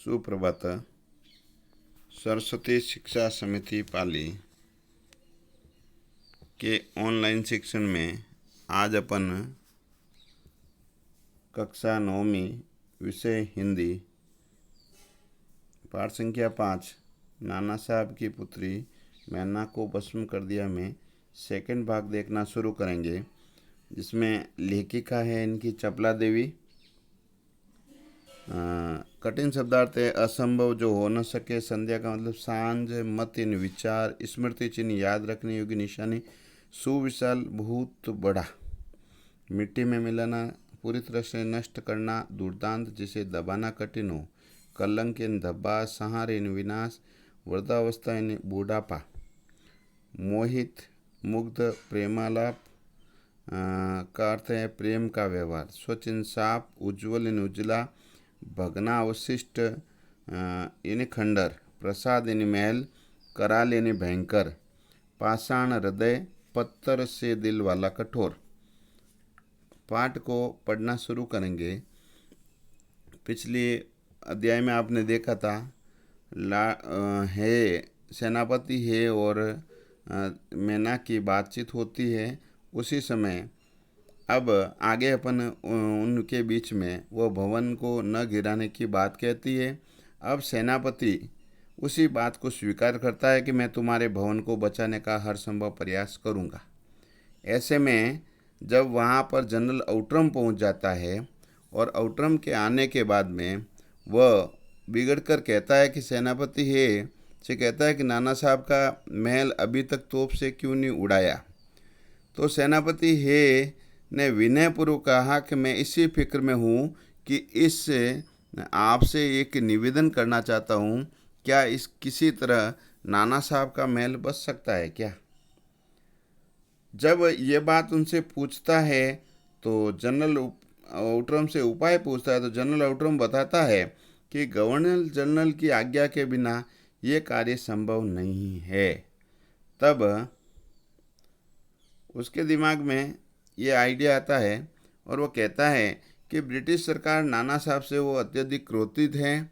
सुप्रभात। सरस्वती शिक्षा समिति पाली के ऑनलाइन शिक्षण में आज अपन कक्षा 9वीं विषय हिंदी पाठ संख्या 5 नाना साहब की पुत्री मैना को भस्म कर दिया में सेकंड भाग देखना शुरू करेंगे, जिसमें लेखिका है इनकी चपला देवी। कठिन शब्दार्थ है असंभव जो हो न सके। संध्या का मतलब सांझ, मत इन विचार, स्मृति चिन्ह याद रखने योग्य निशानी, सुविशाल बहुत बड़ा, मिट्टी में मिलाना, पूरी तरह से नष्ट करना, दुर्दांत जिसे दबाना कठिन हो, कलंक इन धब्बा, संहार इन विनाश, वृद्धावस्था इन बूढ़ापा, मोहित मुग्ध प्रेमालाप का अर्थ है प्रेम का व्यवहार, स्वच्छ इन साफ, उज्ज्वल इन उजला, भगना अवशिष्ट इन खंडर, प्रसाद इन महल, कराल इन भयंकर, पाषाण हृदय, पत्थर से दिल वाला कठोर। पाठ को पढ़ना शुरू करेंगे। पिछले अध्याय में आपने देखा था है सेनापति है और मैना की बातचीत होती है। उसी समय अब आगे अपन उनके बीच में वो भवन को न गिराने की बात कहती है। अब सेनापति उसी बात को स्वीकार करता है कि मैं तुम्हारे भवन को बचाने का हर संभव प्रयास करूंगा। ऐसे में जब वहाँ पर जनरल आउट्रम पहुँच जाता है और आउट्रम के आने के बाद में वह बिगड़ कर कहता है कि सेनापति है से कहता है कि नाना साहब का महल अभी तक तोप से क्यों नहीं उड़ाया। तो सेनापति है ने विनयपूर्वक कहा कि मैं इसी फिक्र में हूँ कि इस आपसे एक निवेदन करना चाहता हूँ, क्या इस किसी तरह नाना साहब का महल बच सकता है क्या। जब ये बात उनसे पूछता है तो जनरल आउट्रम से उपाय पूछता है तो जनरल आउट्रम बताता है कि गवर्नर जनरल की आज्ञा के बिना ये कार्य संभव नहीं है। तब उसके दिमाग में ये आइडिया आता है और वो कहता है कि ब्रिटिश सरकार नाना साहब से वो अत्यधिक क्रोधित है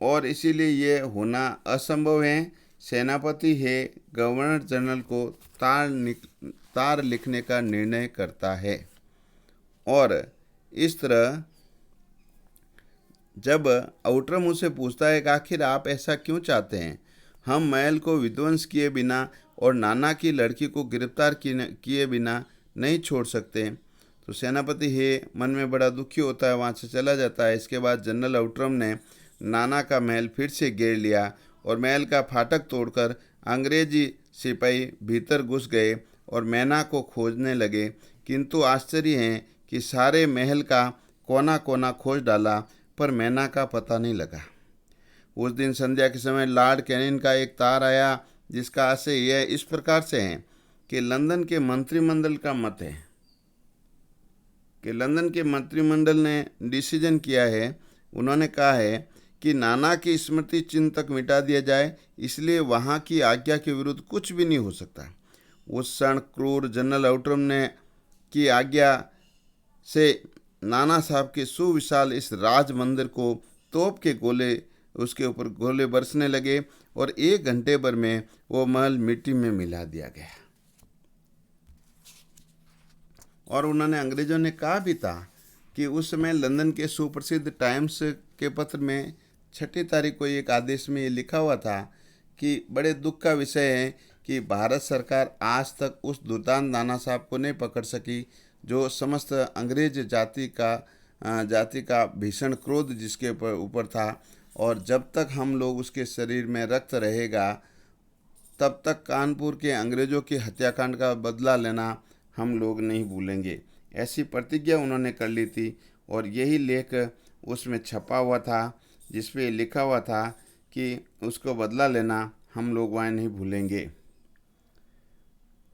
और इसीलिए ये होना असंभव है। सेनापति है गवर्नर जनरल को तार लिखने का निर्णय करता है और इस तरह जब आउट्रम उसे पूछता है कि आखिर आप ऐसा क्यों चाहते हैं, हम महल को विध्वंस किए बिना और नाना की लड़की को गिरफ्तार किए बिना नहीं छोड़ सकते। तो सेनापति है मन में बड़ा दुखी होता है, वहाँ से चला जाता है। इसके बाद जनरल आउट्रम ने नाना का महल फिर से घेर लिया और महल का फाटक तोड़कर अंग्रेजी सिपाही भीतर घुस गए और मैना को खोजने लगे, किंतु आश्चर्य है कि सारे महल का कोना कोना खोज डाला पर मैना का पता नहीं लगा। उस दिन संध्या के समय लॉर्ड कैनिंग का एक तार आया जिसका आशय यह इस प्रकार से है कि लंदन के मंत्रिमंडल का मत है कि लंदन के मंत्रिमंडल ने डिसीजन किया है, उन्होंने कहा है कि नाना की स्मृति चिन्ह तक मिटा दिया जाए, इसलिए वहाँ की आज्ञा के विरुद्ध कुछ भी नहीं हो सकता। उस क्षण क्रूर जनरल आउट्रम ने की आज्ञा से नाना साहब के सुविशाल इस राज मंदिर को तोप के गोले उसके ऊपर गोले बरसने लगे और 1 घंटे भर में वो महल मिट्टी में मिला दिया गया। और उन्होंने अंग्रेजों ने कहा भी था कि उस समय लंदन के सुप्रसिद्ध टाइम्स के पत्र में 6 तारीख को एक आदेश में ये लिखा हुआ था कि बड़े दुख का विषय है कि भारत सरकार आज तक उस दुर्दांत नाना साहब को नहीं पकड़ सकी जो समस्त अंग्रेज जाति का भीषण क्रोध जिसके ऊपर था, और जब तक हम लोग उसके शरीर में रक्त रहेगा तब तक कानपुर के अंग्रेज़ों के हत्याकांड का बदला लेना हम लोग नहीं भूलेंगे। ऐसी प्रतिज्ञा उन्होंने कर ली थी और यही लेख उसमें छपा हुआ था जिसपे लिखा हुआ था कि उसको बदला लेना हम लोग वहाँ नहीं भूलेंगे।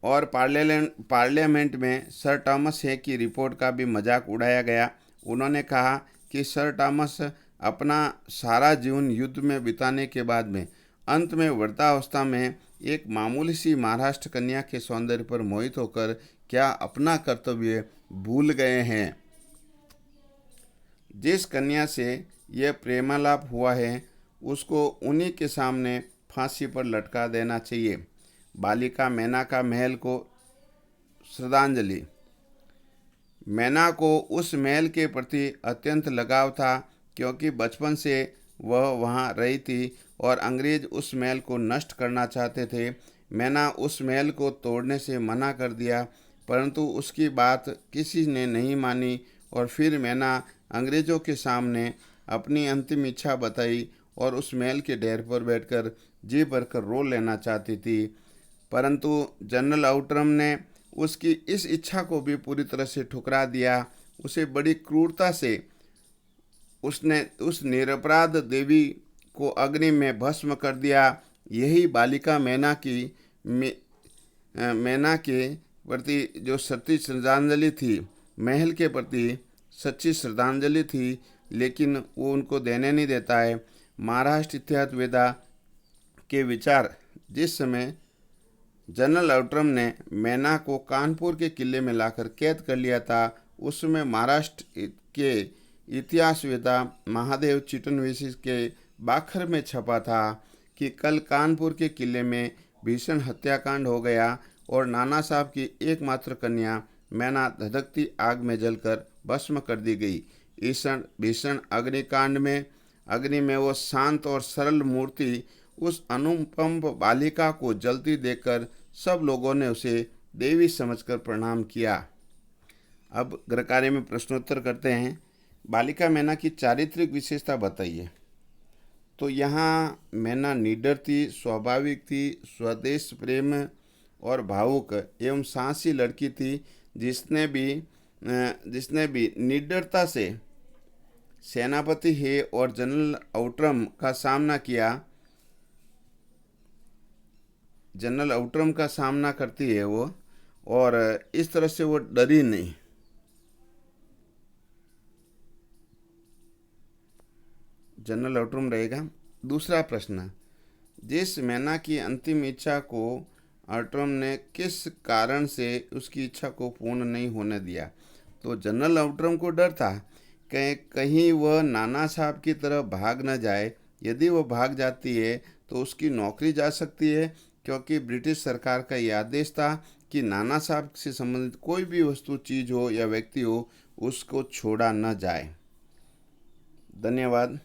और पार्लियामेंट में सर थॉमस है की रिपोर्ट का भी मजाक उड़ाया गया। उन्होंने कहा कि सर थॉमस अपना सारा जीवन युद्ध में बिताने के बाद में अंत में वृद्धावस्था में एक मामूली सी महाराष्ट्र कन्या के सौंदर्य पर मोहित होकर क्या अपना कर्तव्य भूल गए हैं। जिस कन्या से यह प्रेमालाप हुआ है उसको उन्हीं के सामने फांसी पर लटका देना चाहिए। बालिका मेनका महल को श्रद्धांजलि। मैना को उस महल के प्रति अत्यंत लगाव था क्योंकि बचपन से वह वहां रही थी और अंग्रेज उस महल को नष्ट करना चाहते थे। मैना उस महल को तोड़ने से मना कर दिया, परंतु उसकी बात किसी ने नहीं मानी और फिर मैना अंग्रेज़ों के सामने अपनी अंतिम इच्छा बताई और उस महल के ढेर पर बैठकर जी भरकर रो लेना चाहती थी। परंतु जनरल आउट्रम ने उसकी इस इच्छा को भी पूरी तरह से ठुकरा दिया। उसे बड़ी क्रूरता से उसने उस निरपराध देवी को अग्नि में भस्म कर दिया। यही बालिका मैना के प्रति जो सच्ची श्रद्धांजलि थी, महल के प्रति सच्ची श्रद्धांजलि थी, लेकिन वो उनको देने नहीं देता है। महाराष्ट्र इतिहास वेदा के विचार जिस समय जनरल आउट्रम ने मैना को कानपुर के किले में लाकर कैद कर लिया था, उस समय महाराष्ट्र के इतिहास वेदा महादेव चिटनविशी के बाखर में छपा था कि कल कानपुर के किले में भीषण हत्याकांड हो गया और नाना साहब की एकमात्र कन्या मैना धधकती आग में जलकर भस्म कर दी गई। इस भीषण अग्नि में वो शांत और सरल मूर्ति, उस अनुपम बालिका को जलती देखकर सब लोगों ने उसे देवी समझकर प्रणाम किया। अब गृहकार्य में प्रश्नोत्तर करते हैं। बालिका मैना की चारित्रिक विशेषता बताइए। तो यहाँ मैना निडर थी, स्वाभाविक थी, स्वदेश प्रेम और भावुक एवं साहसी लड़की थी, जिसने भी निडरता से सेनापति है और जनरल आउट्रम का सामना करती है वो, और इस तरह से वो डरी नहीं। जनरल आउट्रम रहेगा। दूसरा प्रश्न, जिस मैना की अंतिम इच्छा को आउट्रम ने किस कारण से उसकी इच्छा को पूर्ण नहीं होने दिया? तो जनरल आउट्रम को डर था कहीं वह नाना साहब की तरह भाग न जाए। यदि वह भाग जाती है तो उसकी नौकरी जा सकती है, क्योंकि ब्रिटिश सरकार का यह आदेश था कि नाना साहब से संबंधित कोई भी वस्तु, चीज़ हो या व्यक्ति हो, उसको छोड़ा न जाए। धन्यवाद।